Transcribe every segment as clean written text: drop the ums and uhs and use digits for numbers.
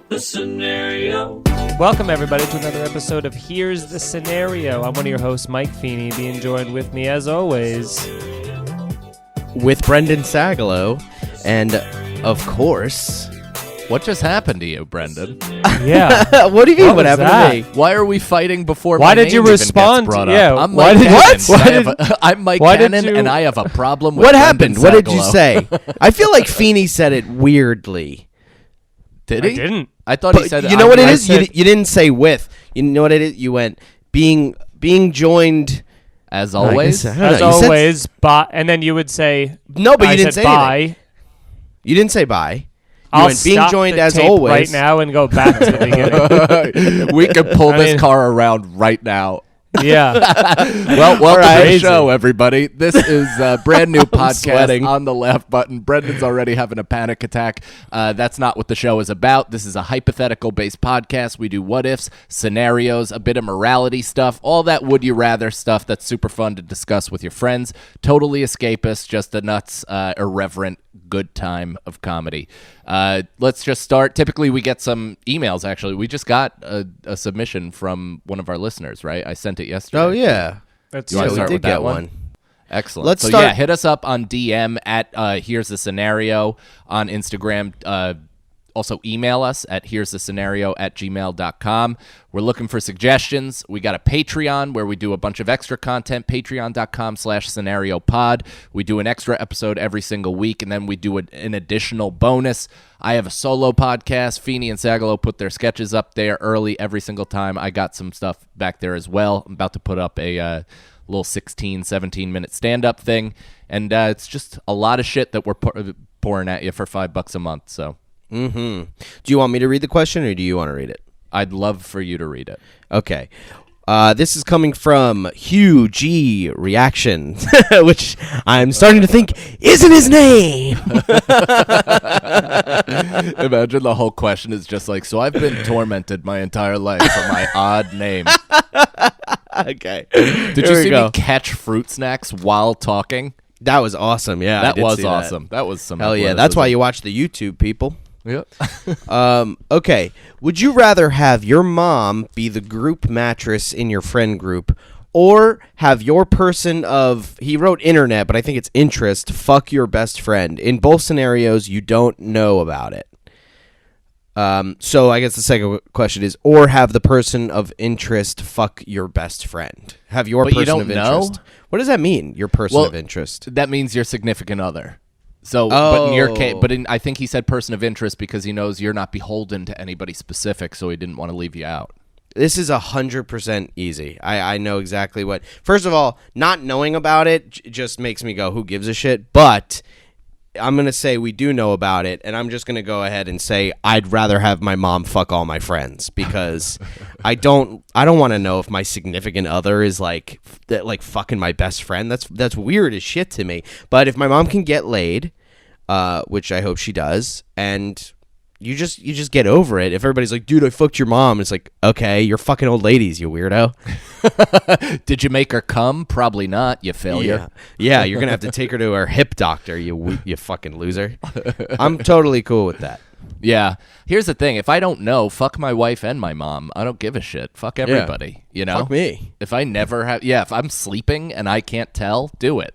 the scenario. Welcome, everybody, to another episode of Here's the Scenario. I'm one of your hosts, Mike Feeney, being joined with me, as always, with Brendan Sagalow, and, of course... What just happened to you, Brendan? Yeah. What do you mean, what happened that? to me? Why are we fighting before Why my did name you even respond? gets brought Yeah, up? I'm why Mike did- Cannon, what? I'm Mike Why did Cannon, you- and I have a problem with What Brendan happened? What did you Sagalow. say? I feel like Feeney said it weirdly. Did I he? didn't. I thought But he said... you know what it I is? said- You didn't say with. You know what it is? You went being joined... As always? I don't know. As You said- always, bye. And then you would say... No, but I you didn't said say bye. anything. You didn't say bye. You I'll went being stop joined the as tape always. right now and go back to the beginning. We could pull I this mean- car around right now. Yeah. Well, welcome to the Crazy. show, everybody. This is a brand new podcast sweating. on the laugh button. Brendan's already having a panic attack. That's not what the show is about. This is a hypothetical-based podcast. We do what-ifs, scenarios, a bit of morality stuff, all that would-you-rather stuff that's super fun to discuss with your friends. Totally escapist, just a nuts, irreverent, good time of comedy. Let's just start. Typically, we get some emails, actually. We just got a submission from one of our listeners, right? I sent it yesterday. Oh, yeah. That's You wanna we start did with that get one? one. Excellent. Let's so start- yeah, hit us up on DM at Here's the Scenario on Instagram. Also email us at here'sthescenario@gmail.com. We're looking for suggestions. We got a Patreon where we do a bunch of extra content, patreon.com/scenariopod. We do an extra episode every single week, and then we do an additional bonus. I have a solo podcast. Feeney and Sagalow put their sketches up there early every single time. I got some stuff back there as well. I'm about to put up a little 16, 17-minute stand-up thing, and it's just a lot of shit that we're pouring at you for $5 a month, so... Mm-hmm. Do you want me to read the question, or do you want to read it? I'd love for you to read it. Okay. This is coming from Hugh G. Reaction, which I'm starting to think isn't his name. Imagine the whole question is just like, so I've been tormented my entire life for my odd name. Okay. Did Here you we see go. me catch fruit snacks while talking? That was awesome. Yeah, I That did was see that. awesome. That was some... Hell yeah. That's why you watch the YouTube, people. Yep. Okay. Would you rather have your mom be the group mattress in your friend group, or have your person of, he wrote internet, but I think it's interest, fuck your best friend? In both scenarios, you don't know about it. So I guess the second question is, or have the person of interest fuck your best friend. Have your But you person don't of know? interest. What does that mean? Your person Well, of interest. That means your significant other. So, but in your case, Oh. I think he said person of interest because he knows you're not beholden to anybody specific, so he didn't want to leave you out. This is 100% easy. I know exactly what. First of all, not knowing about it just makes me go, who gives a shit? But I'm going to say we do know about it, and I'm just going to go ahead and say I'd rather have my mom fuck all my friends, because I don't want to know if my significant other is like fucking my best friend. That's weird as shit to me. But if my mom can get laid, which I hope she does, and you just get over it. If everybody's like, dude, I fucked your mom, it's like, okay, you're fucking old ladies, you weirdo. Did you make her come? Probably not, you failure. Yeah, you're gonna have to take her to her hip doctor, you fucking loser. I'm totally cool with that. Yeah. Here's the thing. If I don't know, fuck my wife and my mom. I don't give a shit. Fuck everybody. You know? Fuck me. If I never have... Yeah, if I'm sleeping and I can't tell, do it.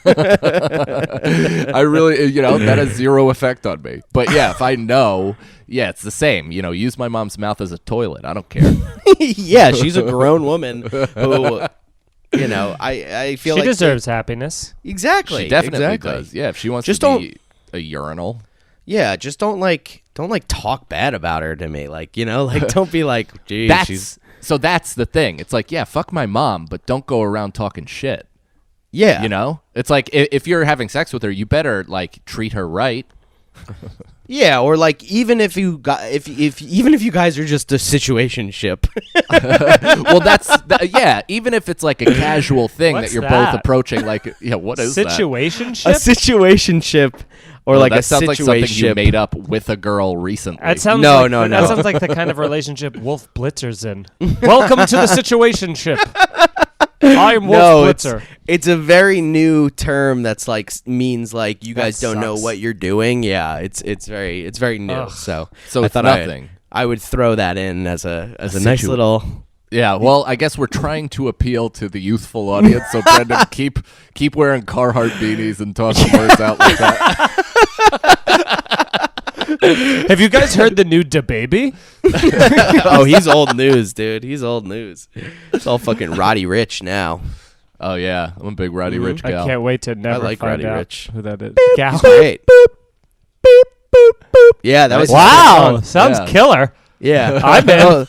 I really... that has zero effect on me. But yeah, if I know... Yeah, it's the same. Use my mom's mouth as a toilet. I don't care. Yeah, she's a grown woman who... I feel she like deserves happiness. Exactly. She definitely exactly. does. Yeah, if she wants Just to be a urinal... Yeah, just don't talk bad about her to me. Don't be like, geez, So that's the thing. It's like, yeah, fuck my mom, but don't go around talking shit. yeah. It's like if you're having sex with her, you better treat her right. Yeah, or even if you even if you guys are just a situationship. Well, yeah. Even if it's like a casual thing What's that you're that? both approaching, what is that? Situationship? A situationship, or Well, like that a sounds like something you situationship. made up with a girl recently. That sounds No. That sounds like the kind of relationship Wolf Blitzer's in. Welcome to the situationship. I'm Wolf Blitzer. It's a very new term that's like means like you guys That don't know sucks. what you're doing. Yeah, it's very new. Ugh. So So I it's thought nothing. I would throw that in as a nice little. Yeah, well, I guess we're trying to appeal to the youthful audience. So Brendan, keep wearing Carhartt beanies and talking words out like that. Have you guys heard the new DaBaby? Oh, he's old news, dude. He's old news. It's all fucking Roddy Rich now. Oh yeah, I'm a big Roddy Rich I gal. can't wait to never like find Roddy out Rich. who that is. He's Gal. great. Yeah, that was Wow, his sounds Yeah. killer. Yeah, I'm in.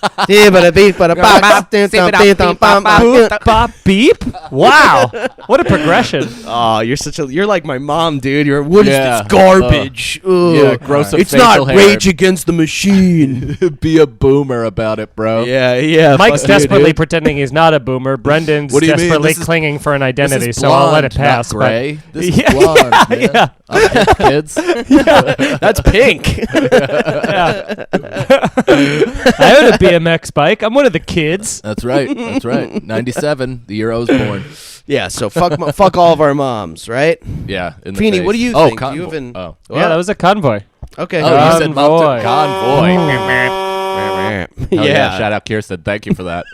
Bop beep. Wow, what a progression. Oh, you're like my mom, dude. What is Yeah. this garbage? Ugh. Yeah, gross It's facial not hair. Rage Against the Machine. Be a boomer about it, bro. yeah. Mike's fuck you, desperately dude. pretting he's not a boomer. Brendan's What do you mean? desperately This is- clinging for an This identity, is so I'll let it blonde, pass. Not but- gray. This is Yeah, blonde. man. yeah. I'm hip, kids. That's pink. I own a BMX bike. I'm one of the kids. That's right. That's right. 97, the year I was born. Yeah, so fuck all of our moms, right? Yeah. In the Feeney, face. what do you oh, think? Convoy. You haven't. Oh. Yeah, that was a convoy. Okay. Oh, you said Convoy. Convoy. yeah. Yeah. Shout out Kirsten. Thank you for that.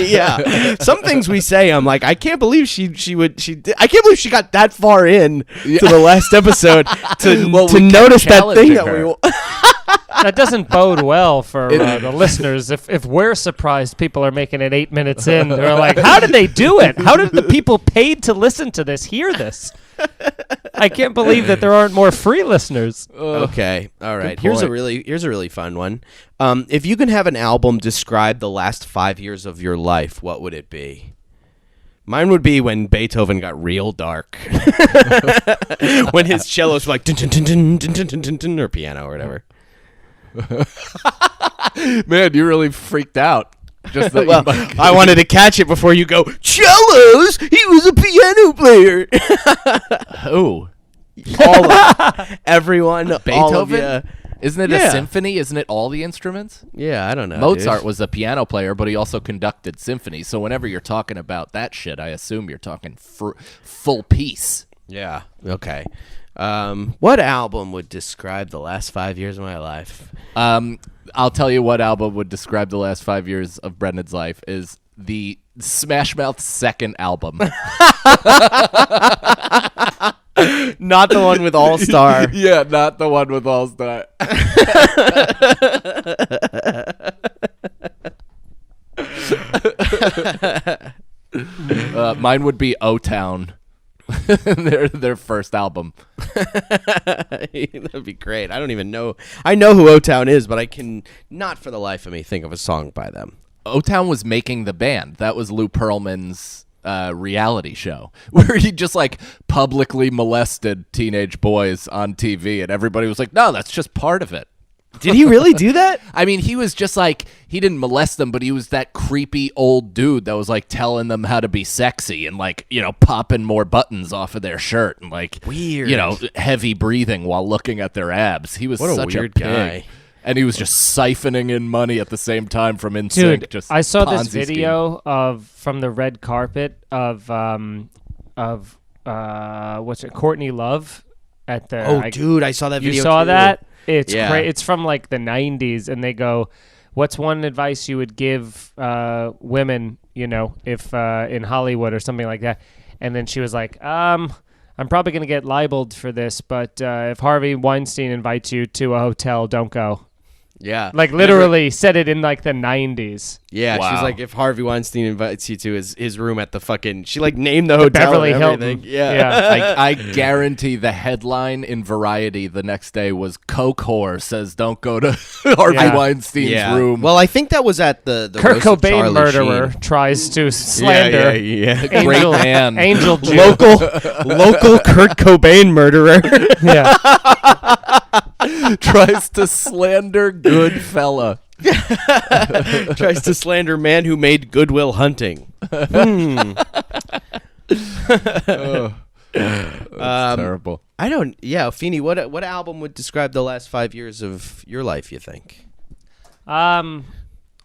Yeah. Some things we say, I'm like, I can't believe I can't believe she got that far in to the last episode to Well, we kept notice that thing challenging that her. we. That doesn't bode well for the listeners. If we're surprised people are making it 8 minutes in, they're like, how did they do it? How did the people paid to listen to this hear this? I can't believe that there aren't more free listeners. Okay. All right. Good point. Here's a really fun one. If you can have an album describe the last 5 years of your life, what would it be? Mine would be when Beethoven got real dark. When his cellos were like dun, dun, dun, dun, dun, dun, dun, dun, dun, or piano or whatever. Man, you really freaked out. Just that Well, you might- I wanted to catch it before you go, cellos! He was a piano player! Who? All of everyone, all of Beethoven? ya. Isn't it Yeah. a symphony? Isn't it all the instruments? Yeah, I don't know. Mozart dude. was a piano player, but he also conducted symphonies. So whenever you're talking about that shit, I assume you're talking full piece. Yeah. Okay. What album would describe the last 5 years of my life? I'll tell you what album would describe the last 5 years of Brendan's life is the Smash Mouth's second album. Not the one with All Star. Yeah, not the one with All Star. Mine would be O-Town. their first album. That'd be great. I don't even know. I know who O-Town is, but I can not for the life of me think of a song by them. O-Town was making the band. That was Lou Pearlman's reality show where he just like publicly molested teenage boys on TV, and everybody was like, "No, that's just part of it." Did he really do that? I mean, he was just like, he didn't molest them, but he was that creepy old dude that was like telling them how to be sexy and like, you know, popping more buttons off of their shirt and like, Weird. you know, heavy breathing while looking at their abs. He was What a such weird pig. guy. And he was just siphoning in money at the same time from NSYNC. Dude, Just I saw this Ponzi scheme. video from the red carpet of what's it, Courtney Love at the. Oh, dude, I saw that You video. saw too. that? It's Yeah. It's from like the 90s, and they go, "What's one advice you would give women, you know, if in Hollywood or something like that?" And then she was like, I'm probably gonna get libeled for this, but if Harvey Weinstein invites you to a hotel, don't go." Yeah. Like literally said it in like the 90s. Yeah, she's Wow. like, if Harvey Weinstein invites you to his room at the fucking, she like named the hotel Beverly and Hilton. everything. Yeah. Yeah. I guarantee the headline in Variety the next day was "Coke whore says don't go to Harvey Yeah. Weinstein's room." Well, I think that was at the Kurt roast of Cobain Charlie murderer Sheen. tries to slander Yeah. Great Angel, man. Angel Jew. local Kurt Cobain murderer. Yeah. tries to slander good fella. Tries to slander man who made Goodwill Hunting. Terrible. I don't. Yeah, Feeney. What album would describe the last 5 years of your life? You think? Well,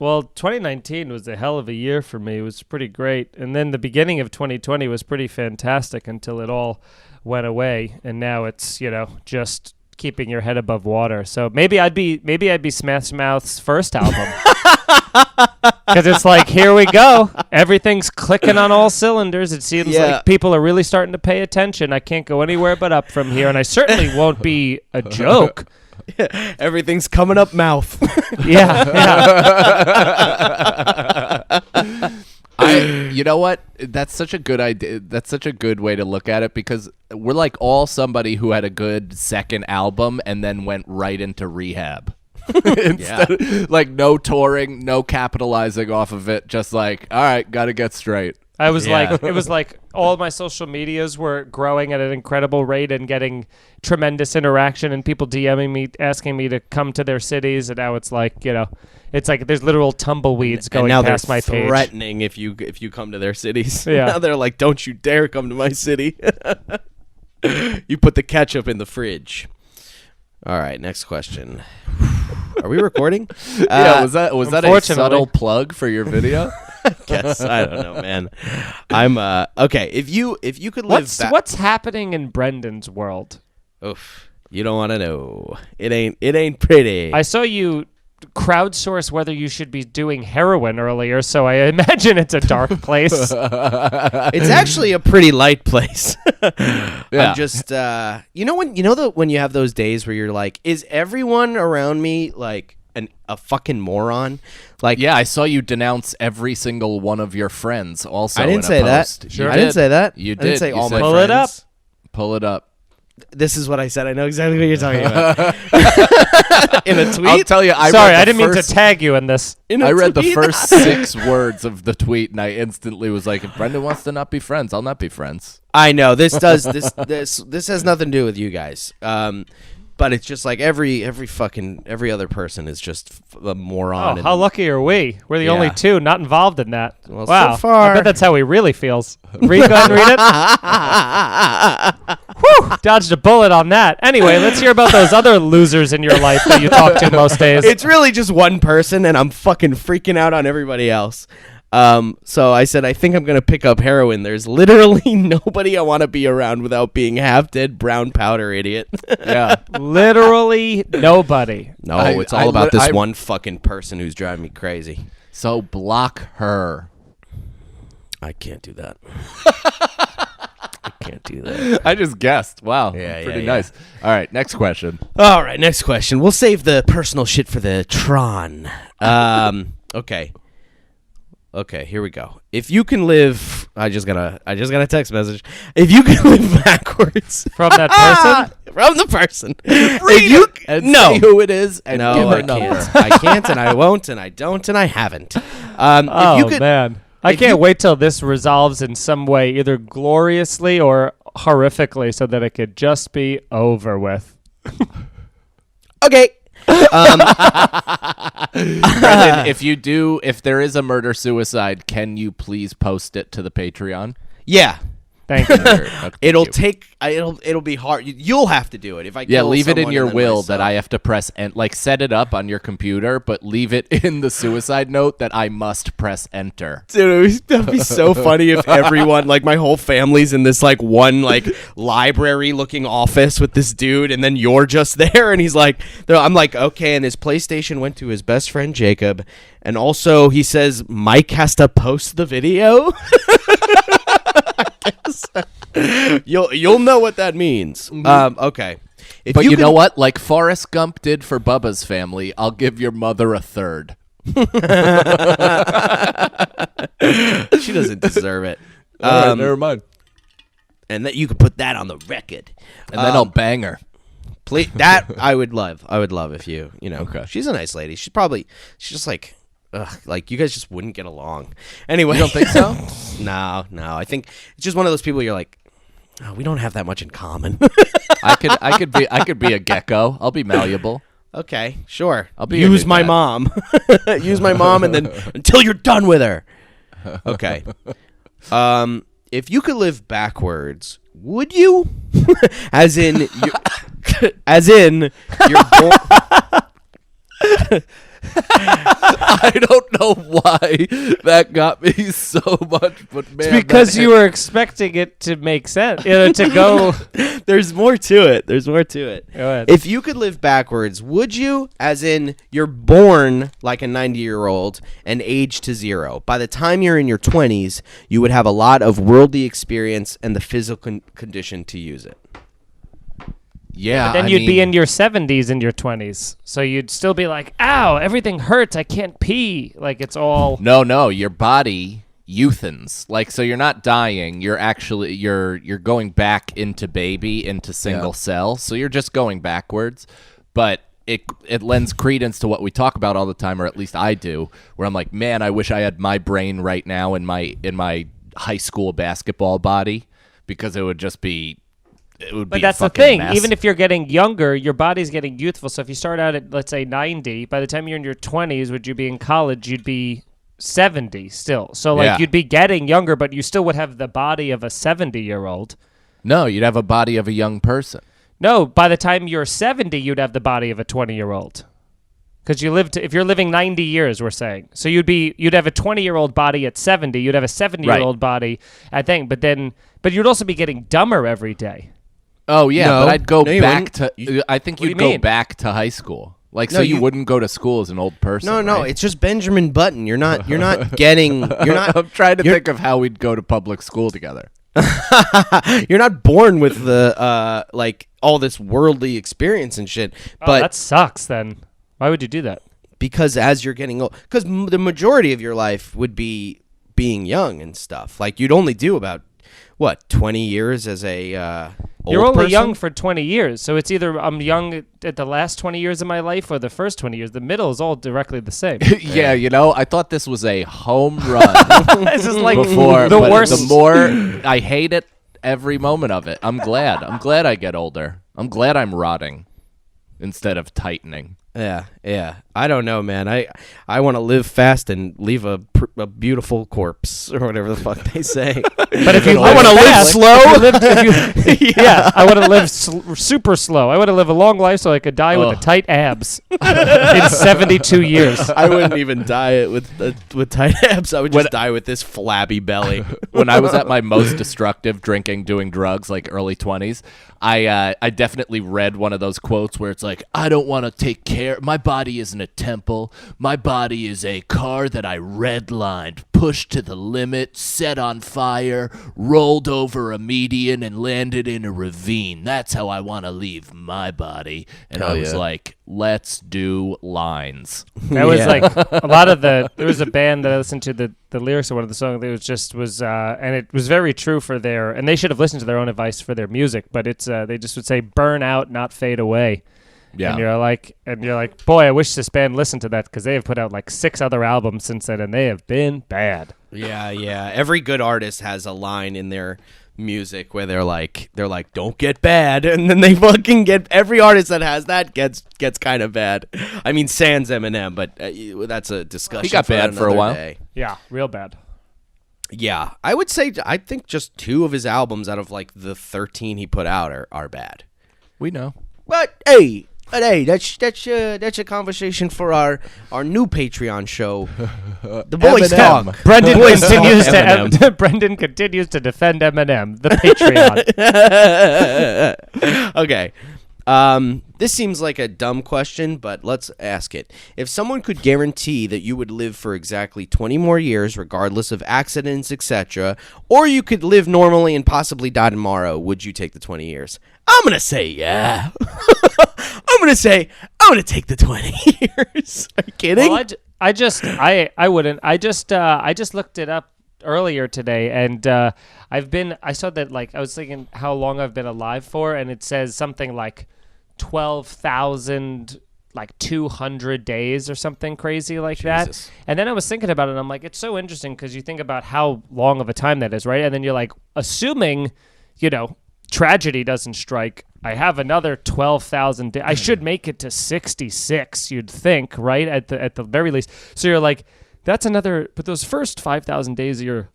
Well, 2019 was a hell of a year for me. It was pretty great. And then the beginning of 2020 was pretty fantastic until it all went away. And now it's, just keeping your head above water. So maybe I'd be Smash Mouth's first album. Because it's like, here we go. Everything's clicking on all cylinders. It seems like people are really starting to pay attention. I can't go anywhere but up from here. And I certainly won't be a joke. Everything's coming up mouth. Yeah. You know what? That's such a good idea. That's such a good way to look at it, because we're like all somebody who had a good second album and then went right into rehab. Like no touring, no capitalizing off of it. Just like, all right, got to get straight. I was like, it was like all my social medias were growing at an incredible rate and getting tremendous interaction and people DMing me, asking me to come to their cities. And now it's like, it's like there's literal tumbleweeds going past my page. Threatening if you come to their cities. Yeah. Now they're like, don't you dare come to my city. You put the ketchup in the fridge. All right, next question. Are we recording? Was that a subtle plug for your video? Guess I don't know, man. I'm okay. If you could live, what's happening in Brendan's world? Oof, you don't want to know. It ain't pretty. I saw you crowdsource whether you should be doing heroin earlier, so I imagine it's a dark place. It's actually a pretty light place. I'm just when you have those days where you're like, is everyone around me like a fucking moron? Like, yeah, I saw you denounce every single one of your friends. Also, I didn't say that. Sure, I didn't say that. You did. I didn't say all my Pull friends. it up. Pull it up. This is what I said. I know exactly what you're talking about. In a tweet? I'll tell you. I didn't mean to tag you in this. I read the first 6 words of the tweet, and I instantly was like, if Brendan wants to not be friends, I'll not be friends. I know this has nothing to do with you guys. But it's just like every other person is just a moron. Oh, how lucky are we? We're the only two not involved in that. Well, wow. so far. I bet that's how he really feels. Read, go ahead and read it. Whew, dodged a bullet on that. Anyway, let's hear about those other losers in your life that you talk to most days. It's really just one person, and I'm fucking freaking out on everybody else. So I said, I think I'm going to pick up heroin. There's literally nobody I want to be around without being half dead brown powder idiot. Yeah. Literally nobody. No, it's all about this one fucking person who's driving me crazy. So block her. I can't do that. I can't do that. I just guessed. Wow. Yeah, pretty yeah. nice. All right, next question. All right, next question. We'll save the personal shit for the Tron. Okay. Okay, here we go. If you can live, I just got a text message. If you can live backwards from that person, from the person, Read it and say who it is, and give her number. I can't, and I won't, and I don't, and I haven't. Oh if you could, man, I can't wait till this resolves in some way, either gloriously or horrifically, so that it could just be over with. Okay. Brendan, if there is a murder-suicide, can you please post it to the Patreon? Yeah. Thank you. It'll be hard. You'll have to do it if I. Yeah, kill leave it in someone your and then will myself. that I have to press and like set it up on your computer, but leave it in the suicide note that I must press enter. Dude, that'd be so funny if everyone, like my whole family's in this like one like library-looking office with this dude, and then you're just there, and he's like, I'm like, okay, and his PlayStation went to his best friend Jacob, and also he says Mike has to post the video. You'll know what that means. Okay. But you know what? Like Forrest Gump did for Bubba's family, I'll give your mother a third. She doesn't deserve it. All right, never mind. And that you could put that on the record. And then I'll bang her. Please, that I would love. I would love if you know. Okay. She's a nice lady. She's just like, like you guys just wouldn't get along. Anyway, You don't think so? No. I think it's just one of those people you're like, oh, we don't have that much in common. I could be a gecko. I'll be malleable. Okay, sure. I'll be use your my dad. mom. Use my mom, and then until you're done with her. Okay. If you could live backwards, would you? As in, you're born. I don't know why that got me so much, but man, It's because you were expecting it to make sense, to go. There's more to it. There's more to it. Go ahead. If you could live backwards, would you? As in, you're born like a 90-year-old and age to 0. By the time you're in your 20s, you would have a lot of worldly experience and the physical condition to use it. Yeah, Then you'd be in your 70s and your 20s, so you'd still be like, "Ow, everything hurts. I can't pee." Like it's all. No, your body youthens. Like, so you're not dying. You're actually you're going back into baby, into single cell. So you're just going backwards, but it lends credence to what we talk about all the time, or at least I do, where I'm like, man, I wish I had my brain right now in my high school basketball body, because it would just be. But that's the thing. Mess. Even if you're getting younger, your body's getting youthful. So if you start out at, let's say, 90, by the time you're in your 20s, would you be in college, you'd be 70 still. So you'd be getting younger, but you still would have the body of a 70-year-old. No, you'd have a body of a young person. No, by the time you're 70, you'd have the body of a 20-year-old. Because if you're living 90 years, we're saying. So you'd have a 20-year-old body at 70. You'd have a 70-year-old body, I think. But you'd also be getting dumber every day. Oh yeah, No. but I'd go No, back to. I think What do you'd you go mean? back to high school. Like, No, so you you- wouldn't go to school as an old person. No, right? it's just Benjamin Button. You're not getting. You're not. I'm trying to think of how we'd go to public school together. You're not born with the like all this worldly experience and shit. But that sucks. Then why would you do that? because as you're getting old, because the majority of your life would be being young and stuff. Like you'd only do about 20 years as a You're old only person? young for 20 years, so it's either I'm young at the last 20 years of my life or the first 20 years. The middle is all directly the same. Yeah, I thought this was a home run This is like before. the but worst. The more I hate it, every moment of it. I'm glad. I'm glad I get older. I'm glad I'm rotting instead of tightening. Yeah. I don't know, man. I want to live fast and leave a beautiful corpse or whatever the fuck they say. But if you I want to live fast, slow. yeah, I want to live super slow. I want to live a long life so I could die with the tight abs in 72 years. I wouldn't even die with tight abs. I would just die with this flabby belly. When I was at my most destructive, drinking, doing drugs, like early 20s, I definitely read one of those quotes where it's like, I don't want to take care. My body isn't a temple. My body is a car that I redlined, pushed to the limit, set on fire, rolled over a median, and landed in a ravine. That's how I want to leave my body. And I was like, let's do lines. That was like a lot of there was a band that I listened to the lyrics of one of the songs. It was and it was very true for and they should have listened to their own advice for their music, but it's they just would say burn out, not fade away. Yeah. And you're like, boy, I wish this band listened to that, because they have put out like 6 other albums since then, and they have been bad. Yeah. Every good artist has a line in their music where they're like, don't get bad, and then they fucking get. Every artist that has that gets kind of bad. I mean, sans Eminem, but that's a discussion. He got bad for a another while. day. Yeah, real bad. Yeah, I would say I think just 2 of his albums out of like the 13 he put out are bad. We know. But hey, that's a conversation for our new Patreon show, The Boys Eminem. Talk. Brendan Boys continues Talk Eminem. to Brendan continues to defend Eminem, the Patreon. Okay. This seems like a dumb question, but let's ask it. If someone could guarantee that you would live for exactly 20 more years, regardless of accidents, etc., or you could live normally and possibly die tomorrow, would you take the 20 years? I'm going to say yeah. I'm going to take the 20 years. Are you kidding? Well, I wouldn't. I just looked it up earlier today, and I saw that, like, I was thinking how long I've been alive for, and it says something like 12,000 like 200 days or something crazy like Jesus. that. And then I was thinking about it, and I'm like, it's so interesting because you think about how long of a time that is, right? And then you're like, assuming, tragedy doesn't strike, I have another 12,000 days. I should make it to 66, you'd think, right? At the very least. So you're like, that's another, but those first 5,000 days of your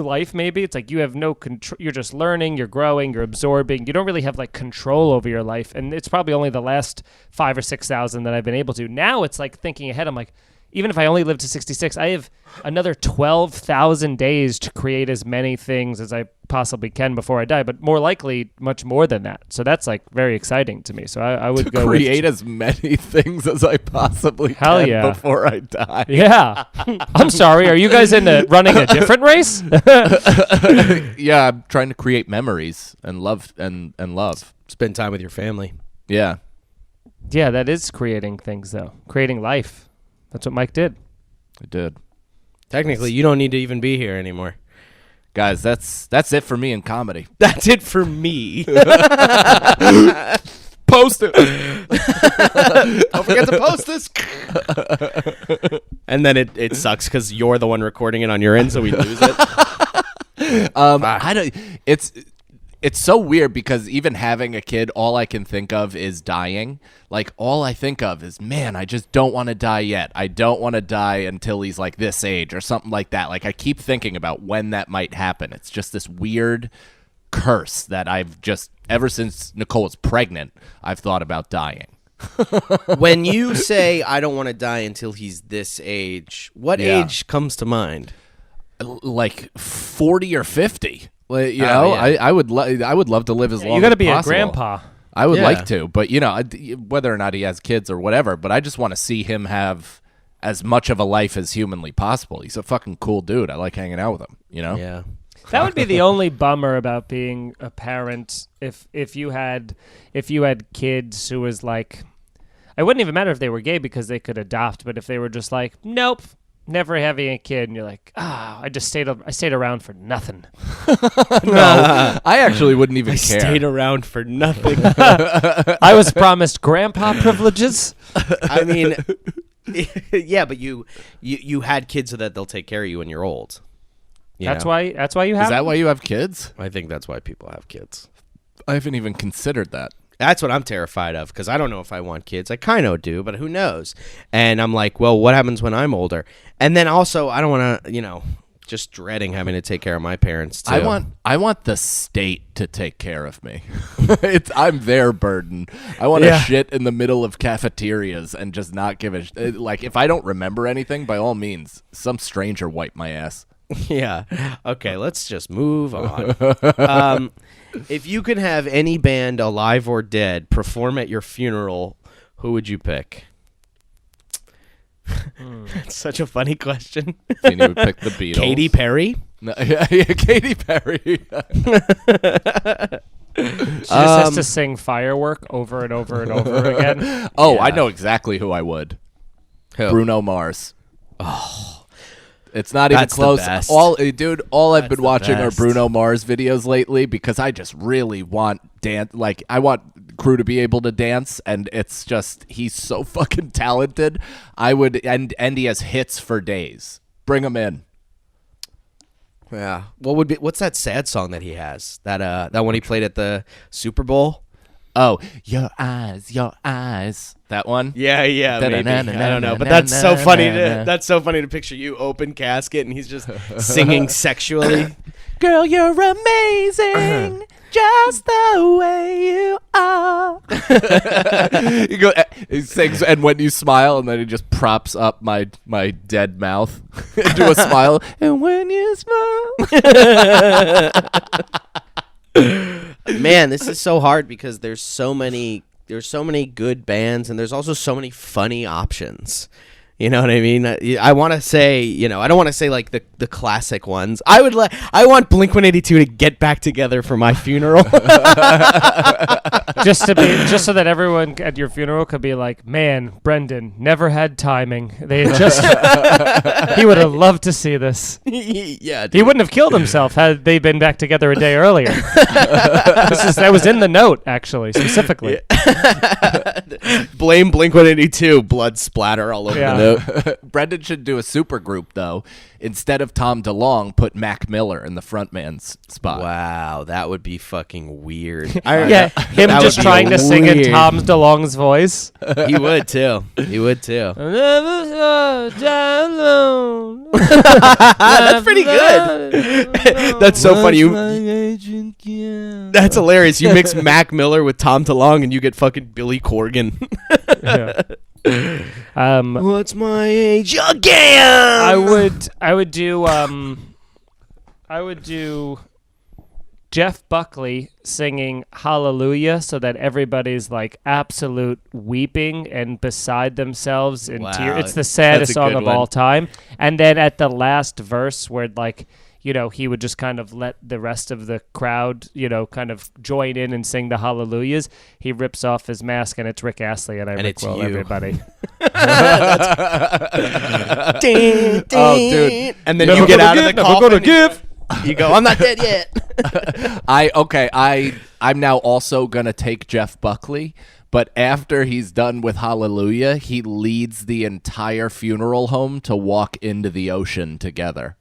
life. Maybe it's like you have no control. You're just learning, you're growing, you're absorbing. You don't really have like control over your life. And it's probably only the last 5,000 or 6,000 that I've been able to. Now it's like thinking ahead. I'm like, even if I only live to 66, I have another 12,000 days to create as many things as I possibly can before I die, but more likely much more than that. So that's like very exciting to me. So I would go create as many things as I possibly can before I die. Yeah. I'm sorry. Are you guys into running a different race? Yeah, I'm trying to create memories and love and love. Spend time with your family. Yeah. Yeah, that is creating things though. Creating life. That's what Mike did. I did. Technically, you don't need to even be here anymore. Guys, that's it for me in comedy. That's it for me. Post it. Don't forget to post this. And then it sucks because you're the one recording it on your end, so we lose it. I don't. It's so weird because even having a kid, all I can think of is dying. Like, all I think of is, man, I just don't want to die yet. I don't want to die until he's like this age or something like that. Like, I keep thinking about when that might happen. It's just this weird curse that I've just, ever since Nicole was pregnant, I've thought about dying. When you say, I don't want to die until he's this age, what age comes to mind? Like 40 or 50. You know, yeah. I would love to live as long as possible. You got to be a grandpa. I would like to, but you know, whether or not he has kids or whatever, but I just want to see him have as much of a life as humanly possible. He's a fucking cool dude. I like hanging out with him, you know? Yeah. That would be the only bummer about being a parent if you had kids who was like, it wouldn't even matter if they were gay because they could adopt, but if they were just like, nope, never having a kid, and you're like, I stayed around for nothing. No, I actually wouldn't even care. I stayed around for nothing. I was promised grandpa privileges. I mean, yeah, but you had kids so that they'll take care of you when you're old. That's why you have. Is that why you have kids? I think that's why people have kids. I haven't even considered that. That's what I'm terrified of because I don't know if I want kids. I kind of do, but who knows? And I'm like, well, what happens when I'm older? And then also, I don't want to, just dreading having to take care of my parents too. I want the state to take care of me. I'm their burden. I want to shit in the middle of cafeterias and just not give a like. If I don't remember anything, by all means, some stranger wipe my ass. Yeah. Okay, let's just move on. If you could have any band, alive or dead, perform at your funeral, who would you pick? That's such a funny question. Feeney would pick the Beatles. Katy Perry? No, yeah, Katy Perry. She just has to sing Firework over and over and over again. Oh, yeah. I know exactly who I would. Who? Bruno Mars. Oh. It's not even close. All I've been watching are Bruno Mars videos lately because I just really want I want crew to be able to dance, and it's just he's so fucking talented. I would and he has hits for days. Bring him in. Yeah. What's that sad song that he has? That one he played at the Super Bowl? Oh, your eyes. That one? Yeah, maybe. I don't know, but that's so funny. That's so funny to picture you open casket and he's just singing sexually. Girl, you're amazing, just the way you are. He sings, and when you smile, and then he just props up my dead mouth into a smile. And when you smile. Man, this is so hard because there's so many good bands and there's also so many funny options. You know what I mean? I want to say, I don't want to say like the classic ones. I want Blink-182 to get back together for my funeral. just so that everyone at your funeral could be like, man, Brendan never had timing. He would have loved to see this. Yeah, dude. He wouldn't have killed himself had they been back together a day earlier. That was in the note, actually, specifically. Blame Blink-182, blood splatter all over the note. Brendan should do a super group though. instead of Tom DeLonge, put Mac Miller in the frontman's spot. Wow, that would be fucking weird. Him That just would be trying to sing in weird. Tom DeLonge's voice. He would too. He would too. That's pretty good. That's so funny. That's hilarious. You mix Mac Miller with Tom DeLonge and you get fucking Billy Corgan. What's my age again? I would do Jeff Buckley singing Hallelujah so that everybody's like absolute weeping and beside themselves in Wow, tears. It's the that's saddest a song good of one. all time. And then at the last verse where like, he would just kind of let the rest of the crowd, kind of join in and sing the hallelujahs. He rips off his mask and it's Rick Astley and it's rickroll you. everybody. Oh, dude. And then you get out of the coffin. We're gonna give. You go, I'm not dead yet. I'm now also gonna take Jeff Buckley, but after he's done with Hallelujah, he leads the entire funeral home to walk into the ocean together.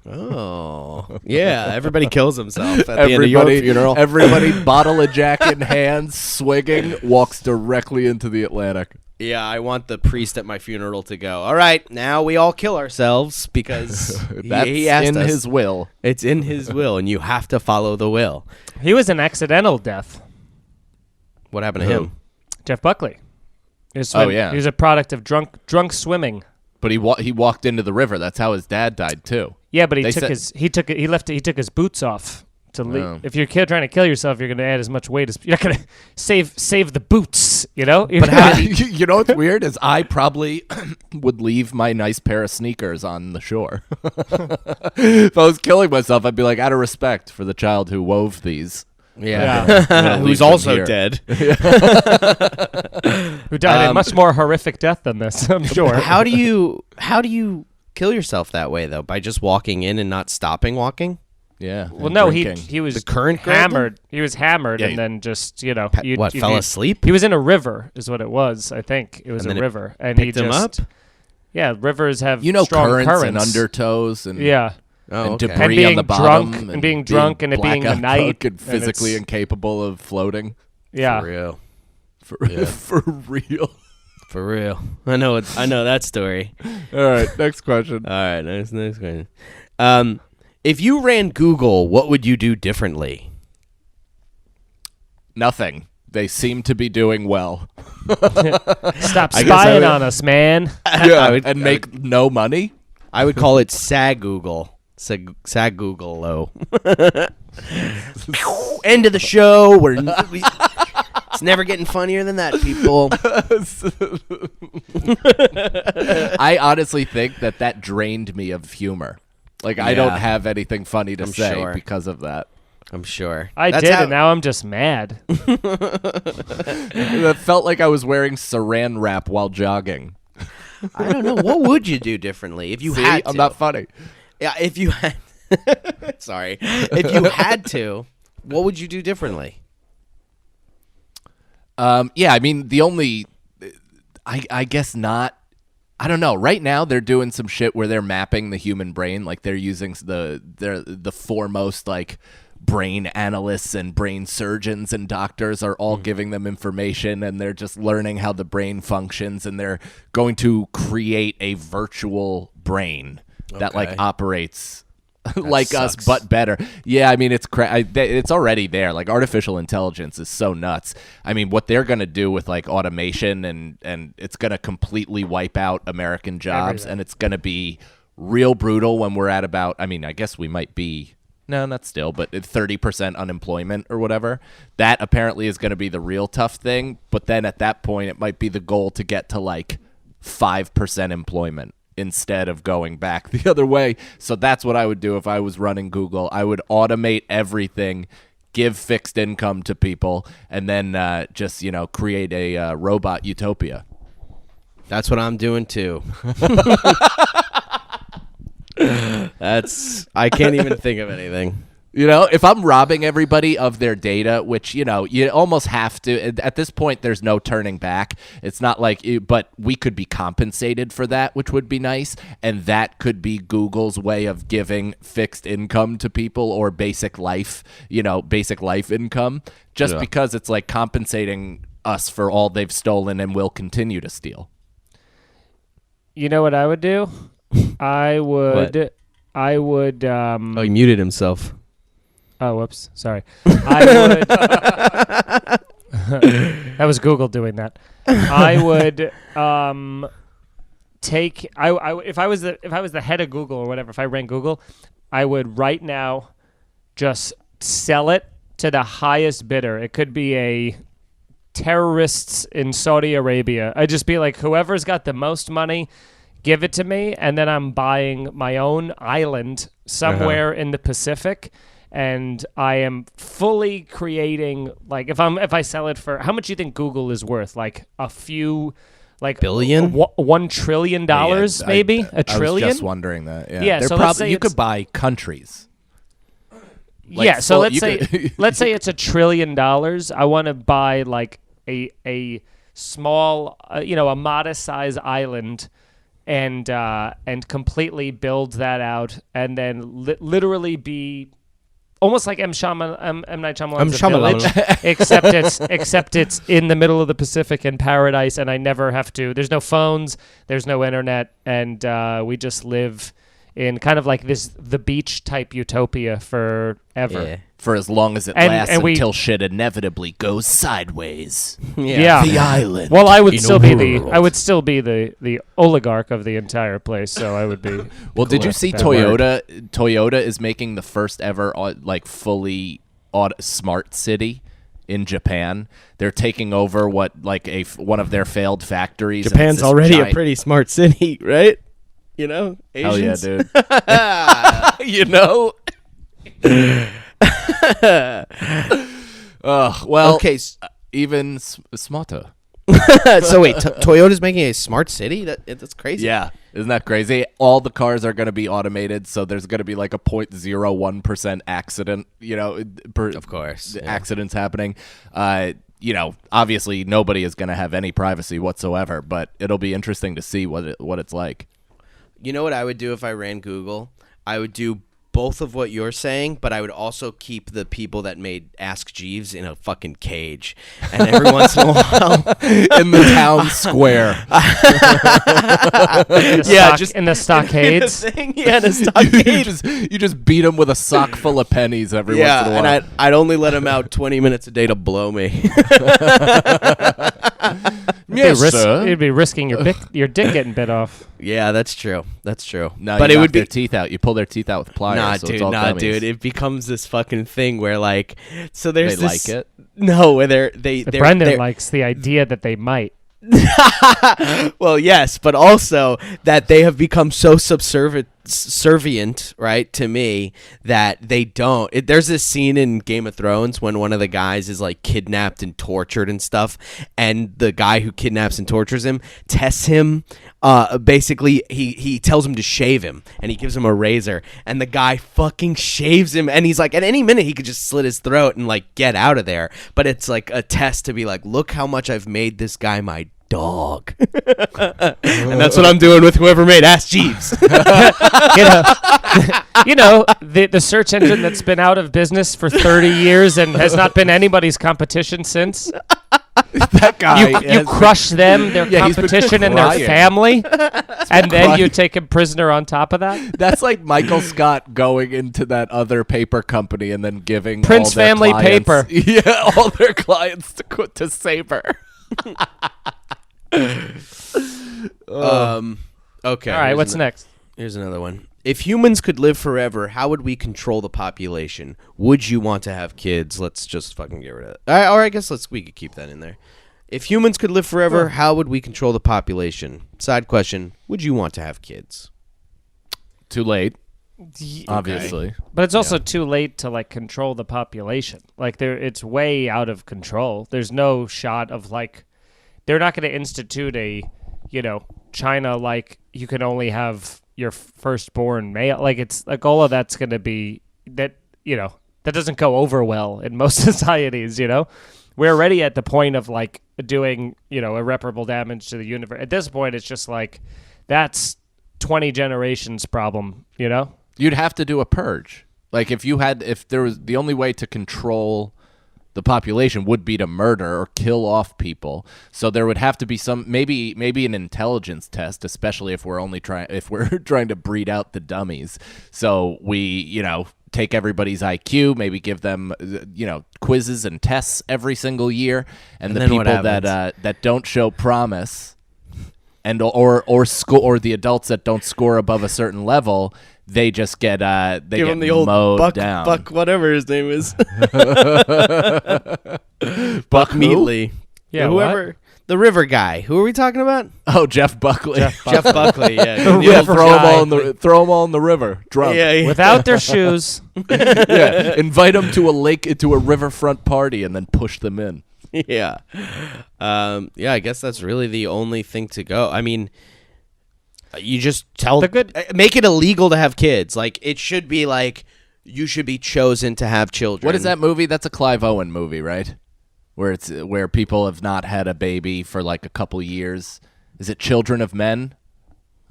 Oh, yeah. Everybody kills himself at the end of your funeral. Everybody, bottle of Jack in hand, swigging, walks directly into the Atlantic. Yeah, I want the priest at my funeral to go, all right, now we all kill ourselves because That's he asked in us. his will. It's in his will, and you have to follow the will. He was an accidental death. What happened to Who? him? Jeff Buckley. He yeah. was a product of drunk swimming. But he walked into the river. That's how his dad died too. Yeah, but he They took said- his boots off to leave. Oh. If you're trying to kill yourself, you're going to add as much weight as you're not going to save the boots. But how did You know what's weird is I probably would leave my nice pair of sneakers on the shore. If I was killing myself, I'd be like, out of respect for the child who wove these. Yeah. Leave Who's them also here. dead. who died a much more horrific death than this, I'm sure. How do you kill yourself that way though? By just walking in and not stopping walking? Yeah. Well, and no, drinking. he was The current hammered. He was hammered, Yeah, and then just What, fell asleep? He was in a river, is what it was. I think it was And a then it river, and he picked him just up? yeah. Rivers have strong currents and undertows and yeah. Oh, and okay. debris And being on the bottom drunk, and being drunk, and it being the blackout night, drunk and and physically it's- incapable of floating. Yeah. For real. For real. For real. I know that story. All right, next question. All right, next question. If you ran Google, what would you do differently? Nothing. They seem to be doing well. Stop I guess I spying would- on us, man. Yeah, and make no money. I would call it Sag Google. Sag Google low. End of the show. It's never getting funnier than that, people. I honestly think that drained me of humor. Like, I don't Yeah. have anything funny to I'm say sure. because of that. I'm sure. I That's did, how- and now I'm just mad. It felt like I was wearing saran wrap while jogging. I don't know. What would you do differently if you See? had to? I'm not funny. Yeah, if you had. Sorry. If you had to, what would you do differently? Yeah, I mean, the only, I guess not. I don't know. Right now, they're doing some shit where they're mapping the human brain. Like, they're using the foremost, like, brain analysts and brain surgeons and doctors are all giving them information, and they're just learning how the brain functions, and they're going to create a virtual brain that, like, Okay. operates like us, sucks. but better. Yeah, I mean, it's already there. Like, artificial intelligence is so nuts. I mean, what they're going to do with, like, automation and it's going to completely wipe out American jobs, Everything. and it's going to be real brutal when we're at about, I mean, I guess we might be, no, not still, but 30% unemployment or whatever. That apparently is going to be the real tough thing, but then at that point, it might be the goal to get to, like, 5% employment instead of going back the other way. So that's what I would do if I was running Google. I would automate everything, give fixed income to people, and then just, create a robot utopia. That's what I'm doing too. I can't even think of anything. If I'm robbing everybody of their data, which, you almost have to, at this point, there's no turning back. It's not like, but we could be compensated for that, which would be nice. And that could be Google's way of giving fixed income to people or basic life income, just because it's like compensating us for all they've stolen and will continue to steal. You know what I would do? I would. Oh, he muted himself. Oh, whoops. Sorry. I would. That was Google doing that. I would take. If I was the head of Google or whatever, if I ran Google, I would right now just sell it to the highest bidder. It could be a terrorists in Saudi Arabia. I'd just be like, whoever's got the most money, give it to me, and then I'm buying my own island somewhere in the Pacific, and I am fully creating, like, if I sell it for, how much do you think Google is worth? Like a few, like billion, $1 trillion, maybe a trillion. I was just wondering that. Yeah. So let's say you could buy countries. So let's say it's $1 trillion. I want to buy like a small, a modest sized island, and completely build that out, and then literally be almost like M. Night Shyamalan's Village, except it's in the middle of the Pacific in paradise, and I never have to. There's no phones, there's no internet, and we just live in kind of like the beach type utopia forever. Yeah. For as long as it lasts, until shit inevitably goes sideways. Yeah. The island. Well, I would still be the oligarch of the entire place, so I would be. Well, did you see Toyota? Toyota is making the first ever fully smart city in Japan. They're taking over one of their failed factories. Japan's already a pretty smart city, right? Asians. Hell yeah, dude. Well, okay. Even smarter. So wait, Toyota's making a smart city? That's crazy. Yeah, isn't that crazy? All the cars are going to be automated, so there's going to be like a 0.01% accident. Of course, accidents happening. Obviously nobody is going to have any privacy whatsoever, but it'll be interesting to see what it's like. You know what I would do if I ran Google? I would do both of what you're saying, but I would also keep the people that made Ask Jeeves in a fucking cage. And every once in a while, in the town square. In the stockades. In the stockades. You just beat them with a sock full of pennies every once in a while. And I'd only let them out 20 minutes a day to blow me. Yes, sir. You'd be risking your dick getting bit off. Yeah, that's true. No, but it would would be their teeth out. You pull their teeth out with pliers. Dude. It becomes this fucking thing where so there's they like it. No, where Brendan likes the idea that they might. Well, yes, but also that they have become so subservient, right, to me that they don't. There's this scene in Game of Thrones when one of the guys is like kidnapped and tortured and stuff, and the guy who kidnaps and tortures him tests him. Basically, he tells him to shave him, and he gives him a razor, and the guy fucking shaves him, and he's like, at any minute he could just slit his throat and like get out of there. But it's like a test to be like, look how much I've made this guy my dog. And that's what I'm doing with whoever made Ask Jeeves. The search engine that's been out of business for 30 years and has not been anybody's competition since. That guy. You crush them, their competition, and their family, and then you take him prisoner on top of that. That's like Michael Scott going into that other paper company and then giving Prince all their Family clients, Paper. Yeah, all their clients to Saber. Okay. All right, what's next? Here's another one. If humans could live forever, how would we control the population? Would you want to have kids? Let's just fucking get rid of it. Or I guess we could keep that in there. If humans could live forever, how would we control the population? Side question, would you want to have kids? Too late. Obviously. But it's also too late to control the population. It's way out of control. There's no shot of they're not going to institute a, China you can only have your firstborn male. It's all of that's going to be that, that doesn't go over well in most societies, you know? We're already at the point of like doing, you know, irreparable damage to the universe. At this point, it's just like that's 20 generations problem, you know? You'd have to do a purge. Like if there was the only way to control the population would be to murder or kill off people. So there would have to be some maybe an intelligence test, especially if we're trying to breed out the dummies. So we, you know, take everybody's IQ, maybe give them, you know, quizzes and tests every single year, and the people that don't show promise, and or the adults that don't score above a certain level, they just get give him the old mowed down. Buck, whatever his name is. Buck Meatley. Yeah, whoever. The river guy. Who are we talking about? Oh, Jeff Buckley. Jeff Buckley, yeah. Throw them all in the river. Drunk. Yeah. Without their shoes. Yeah. Invite them to a riverfront party and then push them in. Yeah. Yeah, I guess that's really the only thing to go. I mean, you just make it illegal to have kids. Like, it should be like you should be chosen to have children. What is that movie? That's a Clive Owen movie, right? Where people have not had a baby for like a couple years. Is it Children of Men?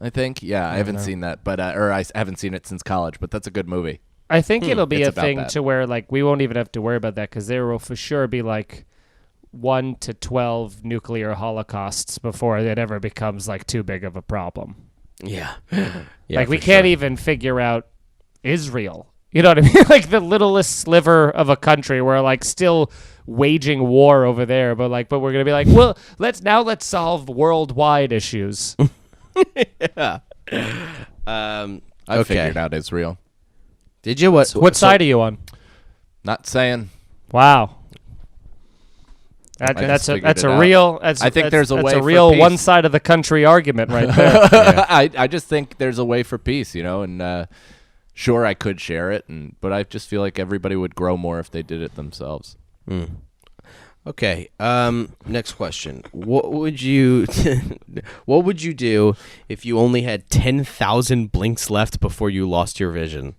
I think. Yeah, I haven't seen that, but or I haven't seen it since college. But that's a good movie. I think it'll be It's a about thing that. to where like we won't even have to worry about that because there will for sure be like 1 to 12 nuclear holocausts before it ever becomes like too big of a problem. Yeah. Like we can't even figure out Israel. You know what I mean? Like the littlest sliver of a country. We're like still waging war over there, but we're gonna be like, well, let's solve worldwide issues. Yeah. I figured out Israel. Did you? What side are you on? Not saying. Wow. I That's just a figured it out. real. I think there's a way That's a for real peace. one side of the country argument right there. I just think there's a way for peace, you know, and sure I could share it, but I just feel like everybody would grow more if they did it themselves. Okay. Next question. What would you do if you only had 10,000 blinks left before you lost your vision?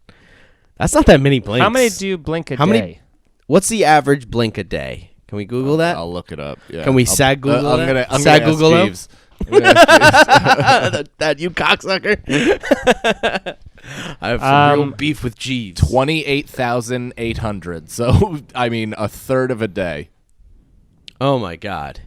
That's not that many blinks. How many do you blink a day? What's the average blink a day? Can we Google that? I'll look it up. Yeah. Can we sag Google that? I'm Sag gonna Google ask him? Jeeves. I'm gonna ask Jeeves. that you cocksucker. I have some real beef with Jeeves. 28,800. So, I mean, a third of a day. Oh my god.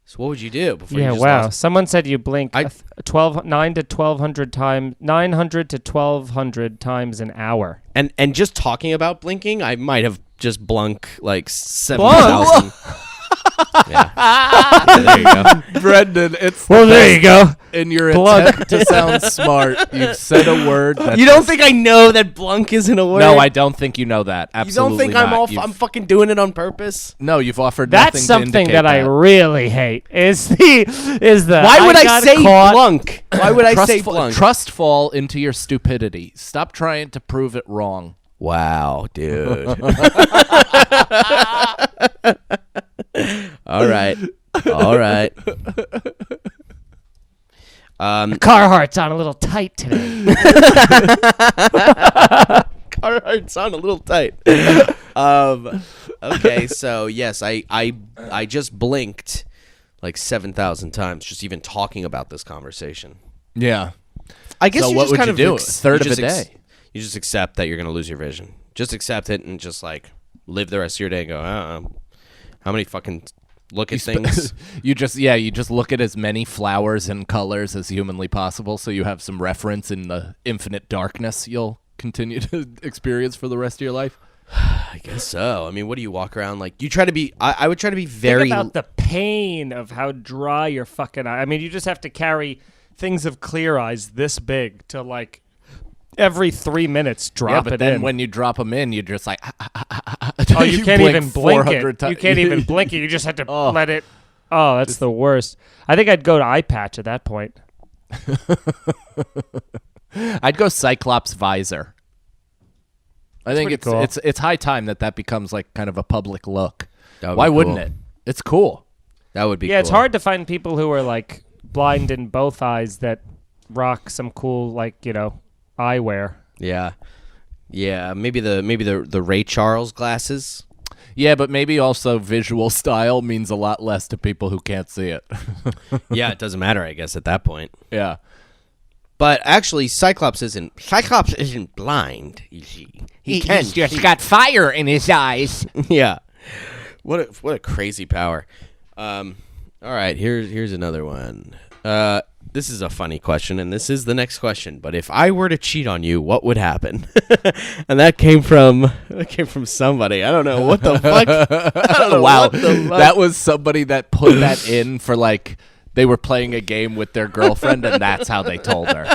So what would you do before you Yeah, just wow. lost? Someone said you blink 900 to 1,200 times, 900 to 1,200 times an hour. And just talking about blinking, I might have just blunk like 7,000. Yeah. There you go. Brendan, it's Well, there you go. in your Blunk. attempt to sound smart, you've said a word that You don't think I know that blunk isn't a word? No, I don't think you know that. You Absolutely don't think not. I'm fucking doing it on purpose? No, you've offered That's nothing to something indicate that I really hate. Is the Why would I got say caught- blunk? Why would I say blunk? Trust fall into your stupidity. Stop trying to prove it wrong. Wow, dude. All right. Carhartt's on a little tight today. Carhartt's on a little tight. Okay, so yes, I just blinked like 7,000 times just even talking about this conversation. Yeah. I guess So you what just would kind you of do? A third of a day. You just accept that you're going to lose your vision. Just accept it and just like live the rest of your day and go, how many fucking look at things? You just look at as many flowers and colors as humanly possible so you have some reference in the infinite darkness you'll continue to experience for the rest of your life. I guess so. I mean, what do you walk around like? You try to be. I would try to be very. Think about the pain of how dry your fucking eye. I mean, you just have to carry things of clear eyes this big to like every 3 minutes drop Yeah, but it then in. when you drop them in, you're just like, Oh, you can't even blink 400 it. times. You can't even blink it. You just have to let it. Oh, that's the worst. I think I'd go to eye patch at that point. I'd go Cyclops visor. I think pretty cool. it's high time that becomes like kind of a public look. That would be Why cool. wouldn't it? It's cool. That would be. Yeah, it's cool. hard to find people who are like blind in both eyes that rock some cool like eyewear. Yeah. Yeah, maybe the Ray Charles glasses. Yeah, but maybe also visual style means a lot less to people who can't see it. Yeah, it doesn't matter, I guess, at that point. Yeah. But actually, Cyclops isn't blind. You see, he can. He's just got fire in his eyes. Yeah. What a crazy power. All right, here's another one. This is a funny question, and this is the next question. But if I were to cheat on you, what would happen? And that came from somebody. I don't know what the fuck. I don't know Wow, what the fuck. that was somebody that put that in for like they were playing a game with their girlfriend, and that's how they told her.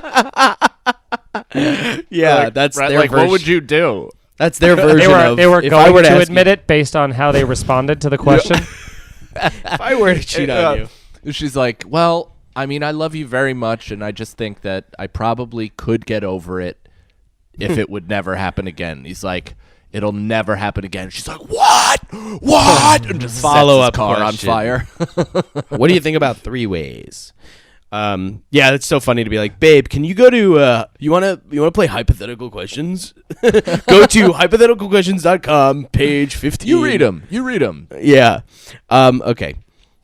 Yeah, that's Right, their like, version. what would you do? That's their version of. They were if I going were to ask admit it based on how they responded to the question. If I were to cheat on you. She's like, well, I mean, I love you very much, and I just think that I probably could get over it if it would never happen again. He's like, it'll never happen again. She's like, what? And just Follow-up sets his car question. on fire. What do you think about 3-ways? Yeah, it's so funny to be like, babe, can you go to you wanna play hypothetical questions? Go to hypotheticalquestions.com, page 15. You read them. Yeah. Okay.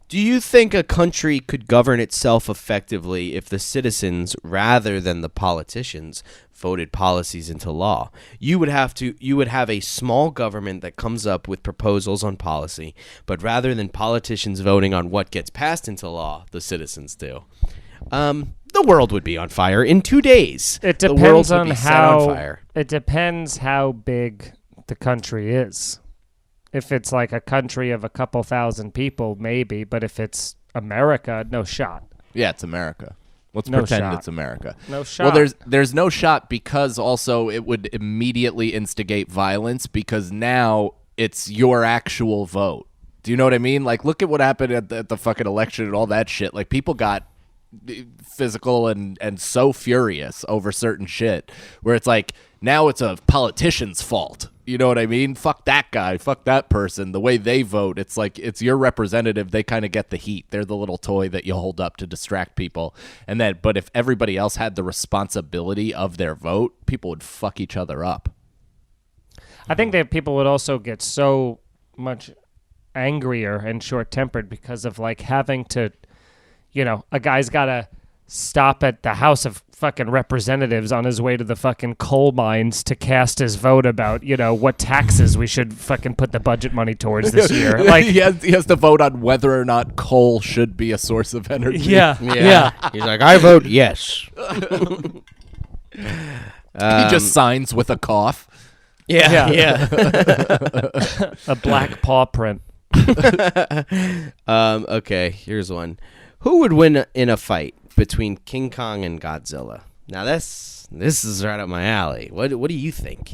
Do you think a country could govern itself effectively if the citizens, rather than the politicians, voted policies into law? You would have a small government that comes up with proposals on policy, but rather than politicians voting on what gets passed into law, the citizens do. The world would be on fire in 2 days. It The world depends would on be set on how. fire. It depends how big the country is. If it's like a country of a couple thousand people, maybe. But if it's America, no shot. Yeah, it's America. Let's No pretend shot. it's America. No shot. Well, there's no shot because also it would immediately instigate violence because now it's your actual vote. Do you know what I mean? Like, look at what happened at the fucking election and all that shit. Like, people got physical and so furious over certain shit where it's like now it's a politician's fault. You know what I mean? Fuck that guy. Fuck that person. The way they vote, it's like it's your representative. They kind of get the heat. They're the little toy that you hold up to distract people. And then, but if everybody else had the responsibility of their vote, people would fuck each other up. I think that people would also get so much angrier and short-tempered because of like having to, you know, a guy's got to stop at the House of fucking Representatives on his way to the fucking coal mines to cast his vote about, you know, what taxes we should fucking put the budget money towards this year. Like, he has to vote on whether or not coal should be a source of energy. yeah. He's like, I vote yes. He just signs with a cough. Yeah. A black paw print. Okay, here's one. Who would win in a fight between King Kong and Godzilla? Now this is right up my alley. What do you think?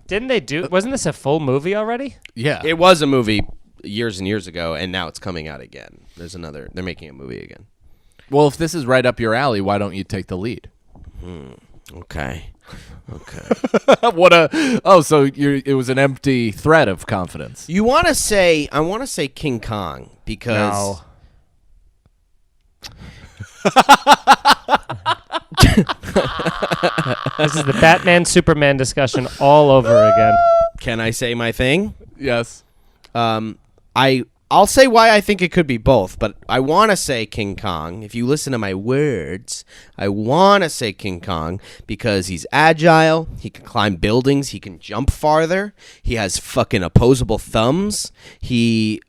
Didn't they do? Wasn't this a full movie already? Yeah. It was a movie years and years ago, and now it's coming out again. They're making a movie again. Well, if this is right up your alley, why don't you take the lead? Okay. So it was an empty threat of confidence. I want to say King Kong because No. This is the Batman Superman discussion all over again. Can I say my thing? Yes. I'll say why I think it could be both, but I want to say King Kong. If you listen to my words, I want to say King Kong because he's agile, he can climb buildings, he can jump farther, he has fucking opposable thumbs, he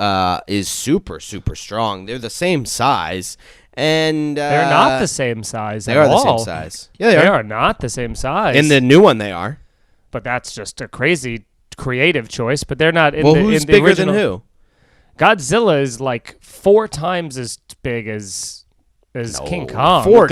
is super, super strong. They're the same size, and They're not the same size They at are the all. same size. Yeah, They are not the same size. In the new one, they are. But that's just a crazy creative choice. But they're not in Well, the who's in the bigger original. than who? Godzilla is like 4 times as big as King Kong. Godzilla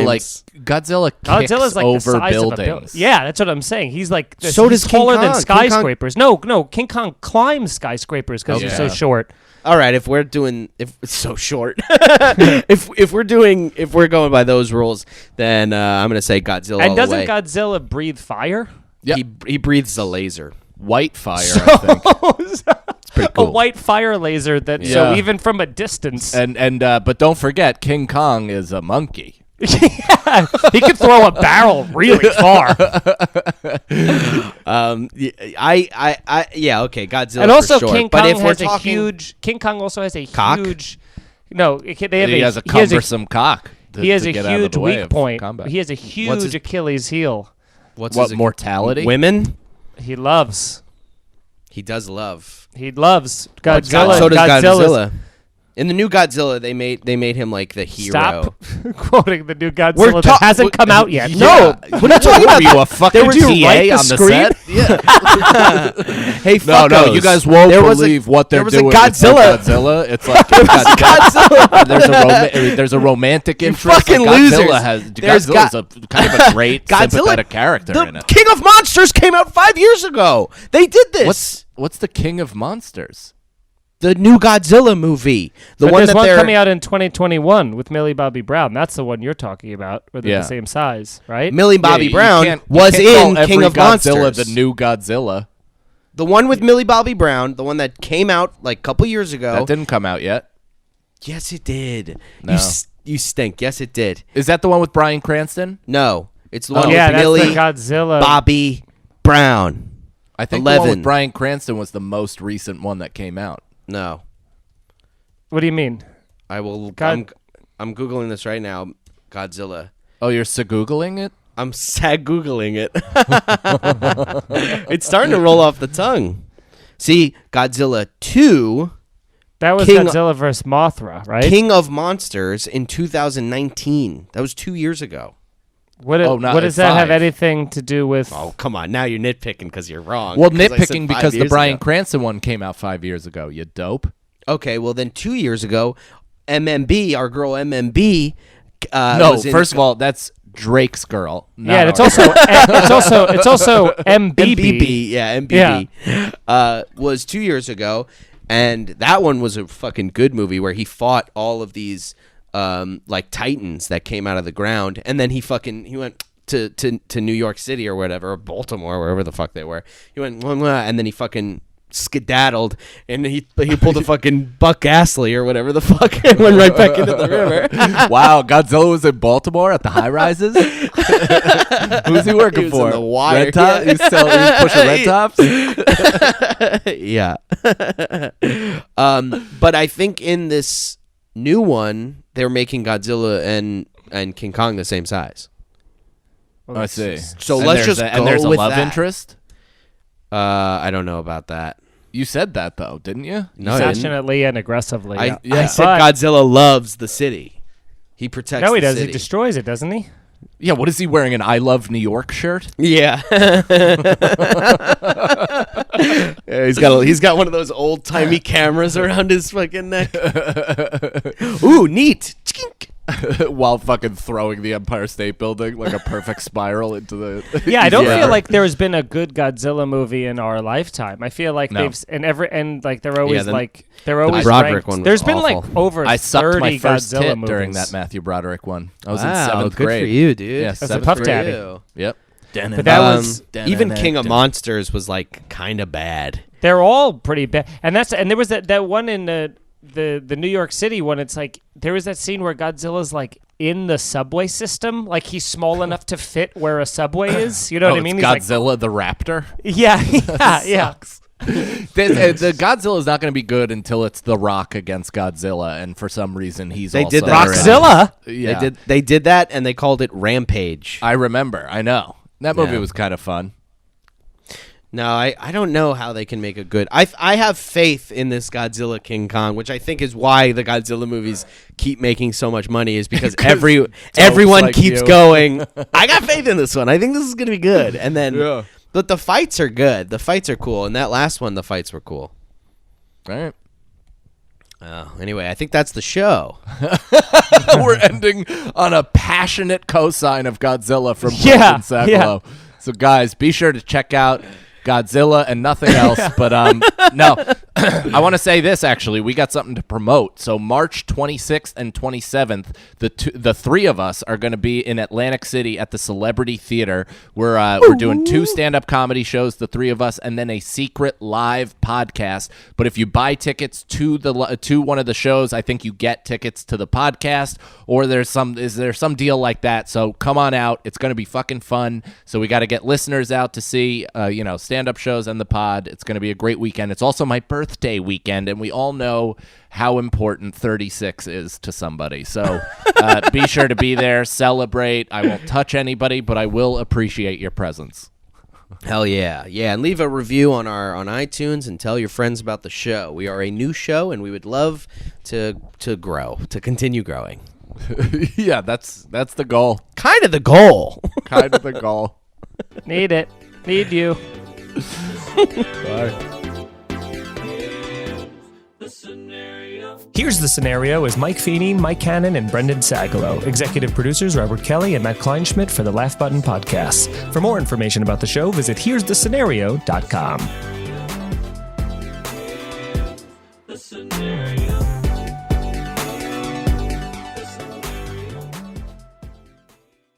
times. Godzilla's Godzilla's like over the size buildings. of a building. Yeah, that's what I'm saying. He's like So he's does King taller than Kong. King Kong- skyscrapers. No, King Kong climbs skyscrapers because he's so Okay. short. All right, if it's so short, if we're going by those rules, then I'm gonna say Godzilla. all And the doesn't way. Godzilla breathe fire? Yep. He breathes a laser. White fire, I think. It's pretty cool. A white fire laser that Yeah. so even from a distance. And but don't forget, King Kong is a monkey. Yeah, he could throw a barrel really far. Yeah, okay, Godzilla. And also, for sure. King But Kong if we're has a talking, huge. King Kong also has a Cock? huge. No, they have He has a cumbersome cock. He has a get out of huge the way weak of point. combat. He has a huge his- Achilles heel. what's What his- mortality? Women. He loves. He does love. He loves Godzilla. So does Godzilla's- Godzilla. In the new Godzilla, they made him like the hero. Stop quoting the new Godzilla We're that hasn't come out yet. No, what are you talking about? Were you a fucking Would you TA write the on the screen? set? Yeah. Hey, No, fuckos. you guys won't There was believe what they're there was a doing with Godzilla. Godzilla. It's like Godzilla. There's a romantic interest. fucking Like losers. There's Godzilla's a kind of a great sympathetic character in The it. King of Monsters came out 5 years ago. They did this. What's the King of Monsters? The new Godzilla movie? The But one there's that one they're coming out in 2021 with Millie Bobby Brown. That's the one you're talking about, where they're Yeah. the same size, right? Millie Bobby Yeah, you Brown can't was call in King every of Godzilla Monsters. the new Godzilla. The one with Millie Bobby Brown, the one that came out like a couple years ago. That didn't come out yet. Yes, it did. No. You stink. Yes, it did. Is that the one with Bryan Cranston? No, it's the one yeah, with that's Millie the Godzilla. Bobby Brown. I think the one 11. with Bryan Cranston was the most recent one that came out. No, What do you mean? I will. God- I'm googling this right now. Godzilla. Oh, you're Googling it? I'm sad googling it. It's starting to roll off the tongue. See, Godzilla 2, That was King- Godzilla versus Mothra, right? King of Monsters in 2019. That was 2 years ago. What Oh, not what at does that have 5. anything to do with? Oh, come on. Now you're nitpicking because you're wrong. Well, 'Cause I said nitpicking 5 because the years Bryan ago. Cranston one came out 5 years ago. You dope. Okay, well then 2 years ago, MMB, our girl MMB. No, was in- first of all, that's Drake's girl. not Yeah, and it's ours. also it's also MBB. MBB, yeah, MBB, was 2 years ago, and that one was a fucking good movie where he fought all of these like titans that came out of the ground, and then he went to New York City or whatever, or Baltimore, wherever the fuck they were. He went, "Mwah, mwah," and then he fucking skedaddled, and he pulled a fucking Buck Astley or whatever the fuck, and went right back into the river. Wow, Godzilla was in Baltimore at the high rises. Who's he working He was for? in the wire, Red Top? yeah. He's pushing red tops. Yeah. But I think in this new one, they're making Godzilla and King Kong the same size. I see. So And let's there's just a, go and there's a with love that. interest. I don't know about that. You said that though, didn't you? No, I didn't. Passionately and aggressively. I Yeah. said But- Godzilla loves the city. He protects No, he the does. He city. destroys it, doesn't he? Yeah. What is he wearing? An I Love New York shirt? Yeah. Yeah, he's got one of those old timey cameras around his fucking neck. Ooh, neat. While fucking throwing the Empire State Building like a perfect spiral into the. Yeah, I don't Yeah. feel like there's been a good Godzilla movie in our lifetime. I feel like No. they're always the- like they're always Broderick ranked. one was There's been like awful. over I sucked 30 my first Godzilla tit movies during that Matthew Broderick one. I was in Wow, 7th good grade. for you, dude. Yeah, That's a 7th puff grade. daddy. Yep. But that was even King of Monsters was like kind of bad. they're all pretty bad. And there was that one in the New York City one. It's like there was that scene where Godzilla's like in the subway system, like he's small enough to fit where a subway is. You know what I mean? It's He's like, Godzilla the Raptor. yeah, yeah. The Godzilla is not going to be good until it's The Rock against Godzilla, and for some reason he's They also did that Rockzilla. Yeah, They did that, and they called it Rampage. I remember. I know that movie Yeah. was kind of fun. No, I don't know how they can make a good. I have faith in this Godzilla King Kong, which I think is why the Godzilla movies keep making so much money, is because everyone like keeps you. going. I got faith in this one. I think this is gonna be good. And then, Yeah. but the fights are good. The fights are cool. And that last one, the fights were cool. All right. Anyway, I think that's the show. We're ending on a passionate cosign of Godzilla from Yeah, Brendan Sagalow. So, guys, be sure to check out Godzilla and nothing else. But no, I want to say this, actually. We got something to promote. So March 26th and 27th, the three of us are going to be in Atlantic City at the Celebrity Theater. We're doing 2 stand-up comedy shows, the three of us, and then a secret live podcast. But if you buy tickets to one of the shows, I think you get tickets to the podcast, or there's some deal like that. So come on out. It's going to be fucking fun. So we got to get listeners out to see stand-up shows and the pod. It's going to be a great weekend. It's also my birthday weekend, and we all know how important 36 is to somebody. So be sure to be there, celebrate. I won't touch anybody, but I will appreciate your presence. Hell yeah. Yeah, and leave a review on iTunes and tell your friends about the show. We are a new show, and we would love to continue growing. Yeah, that's the goal. Kind of the goal. Kind of the goal. Need it. Need you. Bye. Here's the Scenario is Mike Feeney, Mike Cannon, and Brendan Sagalow. Executive producers Robert Kelly and Matt Kleinschmidt for the Laugh Button Podcast. For more information about the show, visit here'sthescenario.com.